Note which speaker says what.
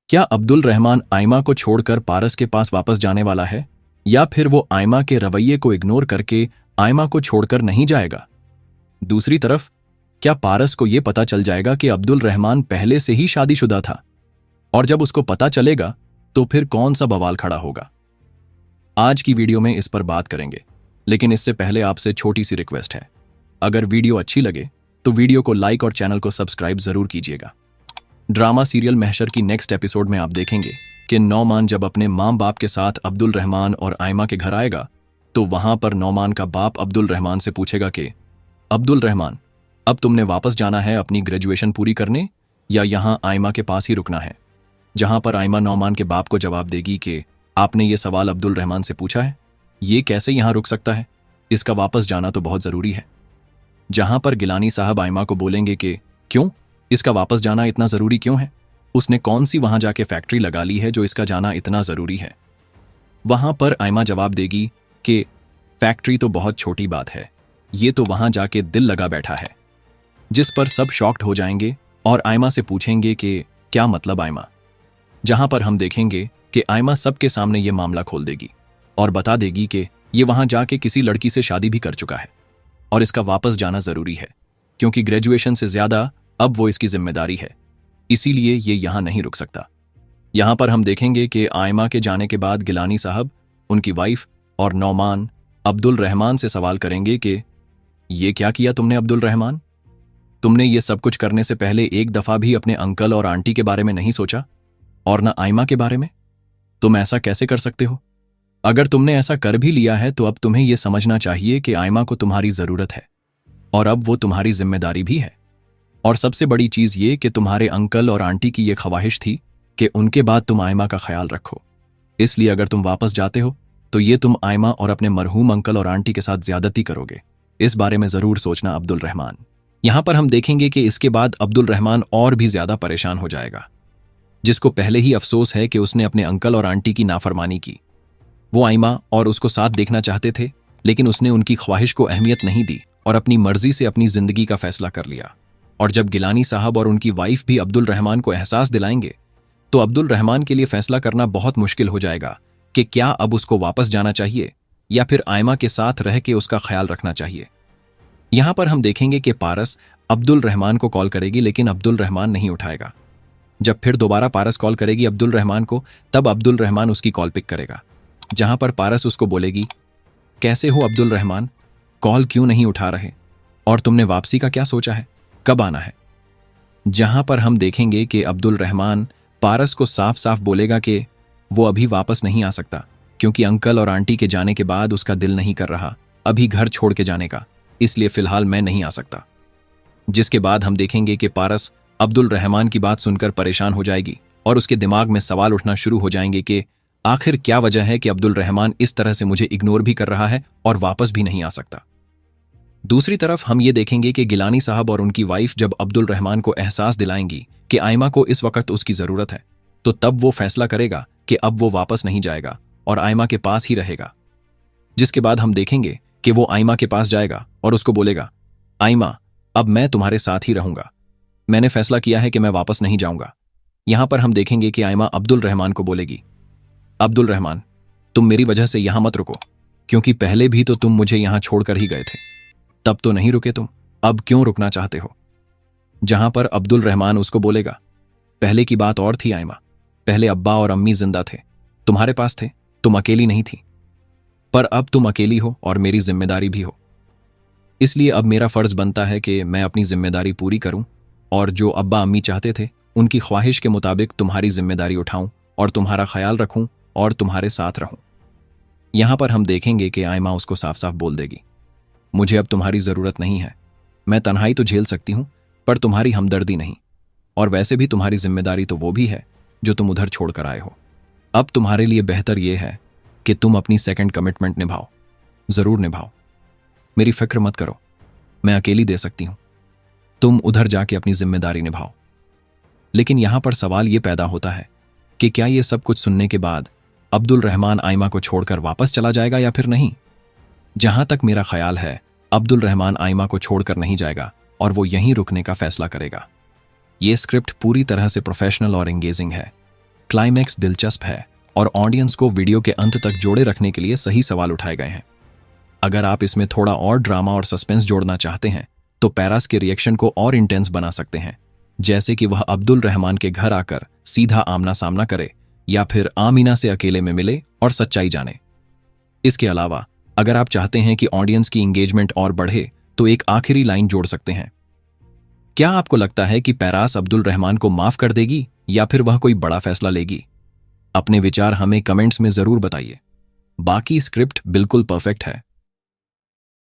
Speaker 1: क्या अब्दुल रहमान आयमा को छोड़कर पारस के पास वापस जाने वाला है, या फिर वो आयमा के रवैये को इग्नोर करके आयमा को छोड़कर नहीं जाएगा? दूसरी तरफ, क्या पारस को यह पता चल जाएगा कि अब्दुल रहमान पहले से ही शादीशुदा था, और जब उसको पता चलेगा तो फिर कौन सा बवाल खड़ा होगा? आज की वीडियो में इस पर बात करेंगे, लेकिन इससे पहले आपसे छोटी सी रिक्वेस्ट है। अगर वीडियो अच्छी लगे तो वीडियो को लाइक और चैनल को सब्सक्राइब जरूर कीजिएगा। ड्रामा सीरियल महशर की नेक्स्ट एपिसोड में आप देखेंगे कि नौमान जब अपने माँ बाप के साथ अब्दुल रहमान और आयमा के घर आएगा तो वहां पर नौमान का बाप अब्दुल रहमान से पूछेगा कि अब्दुल रहमान, अब तुमने वापस जाना है अपनी ग्रेजुएशन पूरी करने, या यहां आयमा के पास ही रुकना है? जहां पर आयमा नौमान के बाप को जवाब देगी कि आपने ये सवाल अब्दुल रहमान से पूछा है, ये कैसे यहां रुक सकता है, इसका वापस जाना तो बहुत जरूरी है। जहां पर गिलानी साहब आयमा को बोलेंगे कि क्यों, इसका वापस जाना इतना जरूरी क्यों है, उसने कौन सी वहां जाके फैक्ट्री लगा ली है जो इसका जाना इतना जरूरी है? वहां पर आयमा जवाब देगी कि फैक्ट्री तो बहुत छोटी बात है, ये तो वहां जाके दिल लगा बैठा है। जिस पर सब शॉक्ड हो जाएंगे और आयमा से पूछेंगे कि क्या मतलब आयमा? जहां पर हम देखेंगे कि आयमा सबके सामने ये मामला खोल देगी और बता देगी कि ये वहां जाके किसी लड़की से शादी भी कर चुका है और इसका वापस जाना जरूरी है, क्योंकि ग्रेजुएशन से ज्यादा अब वो इसकी जिम्मेदारी है, इसीलिए ये यहां नहीं रुक सकता। यहां पर हम देखेंगे कि आयमा के जाने के बाद गिलानी साहब, उनकी वाइफ और नौमान अब्दुल रहमान से सवाल करेंगे कि ये क्या किया तुमने अब्दुल रहमान? तुमने ये सब कुछ करने से पहले एक दफा भी अपने अंकल और आंटी के बारे में नहीं सोचा, और ना आयमा के बारे में? तुम ऐसा कैसे कर सकते हो? अगर तुमने ऐसा कर भी लिया है तो अब तुम्हें यह समझना चाहिए कि आयमा को तुम्हारी जरूरत है और अब वो तुम्हारी जिम्मेदारी भी है। और सबसे बड़ी चीज ये कि तुम्हारे अंकल और आंटी की ये ख्वाहिश थी कि उनके बाद तुम आयमा का ख्याल रखो, इसलिए अगर तुम वापस जाते हो तो ये तुम आयमा और अपने मरहूम अंकल और आंटी के साथ ज्यादती करोगे। इस बारे में जरूर सोचना अब्दुल रहमान। यहां पर हम देखेंगे कि इसके बाद अब्दुल रहमान और भी ज्यादा परेशान हो जाएगा, जिसको पहले ही अफसोस है कि उसने अपने अंकल और आंटी की नाफरमानी की। वो आयमा और उसको साथ देखना चाहते थे, लेकिन उसने उनकी ख्वाहिश को अहमियत नहीं दी और अपनी मर्जी से अपनी जिंदगी का फैसला कर लिया। और जब गिलानी साहब और उनकी वाइफ भी अब्दुल रहमान को एहसास दिलाएंगे तो अब्दुल रहमान के लिए फैसला करना बहुत मुश्किल हो जाएगा कि क्या अब उसको वापस जाना चाहिए या फिर आयमा के साथ रह के उसका ख्याल रखना चाहिए। यहां पर हम देखेंगे कि पारस अब्दुल रहमान को कॉल करेगी, लेकिन अब्दुल रहमान नहीं उठाएगा। जब फिर दोबारा पारस कॉल करेगी अब्दुल रहमान को, तब अब्दुल रहमान उसकी कॉल पिक करेगा, जहां पर पारस उसको बोलेगी, कैसे हो अब्दुल रहमान, कॉल क्यों नहीं उठा रहे, और तुमने वापसी का क्या सोचा है, कब आना है? जहां पर हम देखेंगे कि अब्दुल रहमान पारस को साफ साफ बोलेगा कि वो अभी वापस नहीं आ सकता, क्योंकि अंकल और आंटी के जाने के बाद उसका दिल नहीं कर रहा अभी घर छोड़ के जाने का, इसलिए फिलहाल मैं नहीं आ सकता। जिसके बाद हम देखेंगे कि पारस अब्दुल रहमान की बात सुनकर परेशान हो जाएगी और उसके दिमाग में सवाल उठना शुरू हो जाएंगे कि आखिर क्या वजह है कि अब्दुल रहमान इस तरह से मुझे इग्नोर भी कर रहा है और वापस भी नहीं आ सकता। दूसरी तरफ हम ये देखेंगे कि गिलानी साहब और उनकी वाइफ जब अब्दुल रहमान को एहसास दिलाएंगी कि आयमा को इस वक्त उसकी जरूरत है, तो तब वो फैसला करेगा कि अब वो वापस नहीं जाएगा और आयमा के पास ही रहेगा। जिसके बाद हम देखेंगे कि वो आयमा के पास जाएगा और उसको बोलेगा, आयमा, अब मैं तुम्हारे साथ ही रहूंगा, मैंने फैसला किया है कि मैं वापस नहीं जाऊंगा। यहां पर हम देखेंगे कि आयमा अब्दुल रहमान को बोलेगी, अब्दुल रहमान, तुम मेरी वजह से यहां मत रुको, क्योंकि पहले भी तो तुम मुझे यहां छोड़कर ही गए थे, तब तो नहीं रुके तुम, अब क्यों रुकना चाहते हो? जहां पर अब्दुल रहमान उसको बोलेगा, पहले की बात और थी आयमा, पहले अब्बा और अम्मी जिंदा थे, तुम्हारे पास थे, तुम अकेली नहीं थी, पर अब तुम अकेली हो और मेरी जिम्मेदारी भी हो, इसलिए अब मेरा फर्ज बनता है कि मैं अपनी जिम्मेदारी पूरी करूं और जो अब्बा अम्मी चाहते थे उनकी ख्वाहिश के मुताबिक तुम्हारी जिम्मेदारी उठाऊं और तुम्हारा ख्याल रखूं और तुम्हारे साथ रहूं। यहां पर हम देखेंगे कि आयमा उसको साफ साफ बोल देगी, मुझे अब तुम्हारी जरूरत नहीं है, मैं तन्हाई तो झेल सकती हूं पर तुम्हारी हमदर्दी नहीं, और वैसे भी तुम्हारी जिम्मेदारी तो वो भी है जो तुम उधर छोड़कर आए हो। अब तुम्हारे लिए बेहतर यह है कि तुम अपनी सेकंड कमिटमेंट निभाओ, जरूर निभाओ, मेरी फिक्र मत करो, मैं अकेली दे सकती हूं, तुम उधर जाके अपनी जिम्मेदारी निभाओ। लेकिन यहां पर सवाल यह पैदा होता है कि क्या यह सब कुछ सुनने के बाद अब्दुल रहमान आयमा को छोड़कर वापस चला जाएगा या फिर नहीं? जहां तक मेरा ख्याल है अब्दुल रहमान आयमा को छोड़कर नहीं जाएगा और वो यहीं रुकने का फैसला करेगा। ये स्क्रिप्ट पूरी तरह से प्रोफेशनल और एंगेजिंग है, क्लाइमैक्स दिलचस्प है और ऑडियंस को वीडियो के अंत तक जोड़े रखने के लिए सही सवाल उठाए गए हैं। अगर आप इसमें थोड़ा और ड्रामा और सस्पेंस जोड़ना चाहते हैं तो पैरास के रिएक्शन को और इंटेंस बना सकते हैं, जैसे कि वह अब्दुल रहमान के घर आकर सीधा आमना सामना करे या फिर आमीना से अकेले में मिले और सच्चाई जाने। इसके अलावा अगर आप चाहते हैं कि ऑडियंस की एंगेजमेंट और बढ़े तो एक आखिरी लाइन जोड़ सकते हैं। क्या आपको लगता है कि पैरास अब्दुल रहमान को माफ कर देगी या फिर वह कोई बड़ा फैसला लेगी? अपने विचार हमें कमेंट्स में जरूर बताइए। बाकी स्क्रिप्ट बिल्कुल परफेक्ट है।